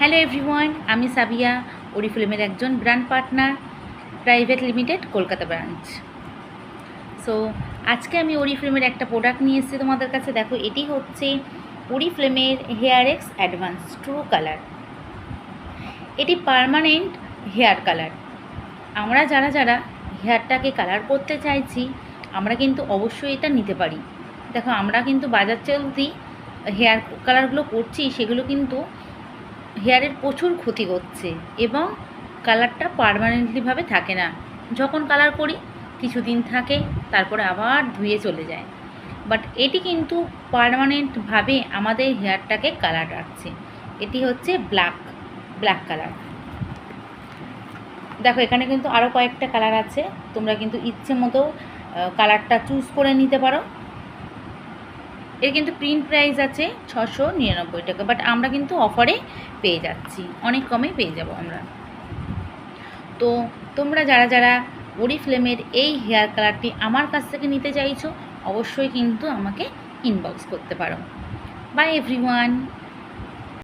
Hello everyone, আমি সাবিয়া, ওরিফ্লেমের একজন brand partner, private limited, Kolkata branch. So আজকে আমি ওরিফ্লেমের একটা প্রোডাক্ট নিয়ে এসেছি তোমাদের কাছে। দেখো, এটি হচ্ছে ওরিফ্লেমের hair X advance true colour. এটি পার্মানেন্ট হেয়ার কালার। আমরা যারা হেয়ারটাকে কালার করতে চাইছি, আমরা কিন্তু অবশ্যই এটা নিতে পারি। দেখো, আমরা কিন্তু বাজার চলতি হেয়ার কালারগুলো করছি, সেগুলো কিন্তু হেয়ারের প্রচুর ক্ষতি করছে এবং কালারটা পার্মানেন্টলিভাবে থাকে না। যখন কালার করি কিছুদিন থাকে, তারপরে আবার ধুয়ে চলে যায়। বাট এটি কিন্তু পার্মানেন্টভাবে আমাদের হেয়ারটাকে কালার রাখছে। এটি হচ্ছে ব্ল্যাক কালার। দেখো, এখানে কিন্তু আরও কয়েকটা কালার আছে, তোমরা কিন্তু ইচ্ছে মতো কালারটা চুজ করে নিতে পারো। এর কিন্তু প্রিন্ট প্রাইস আছে 699 টাকা, বাট আমরা কিন্তু অফারে পেয়ে যাচ্ছি, অনেক কমে পেয়ে যাব আমরা। তো তোমরা যারা ওরিফ্লেমের এই হেয়ার কালারটি আমার কাছ থেকে নিতে চাইছো, অবশ্যই কিন্তু আমাকে ইনবক্স করতে পারো। By everyone.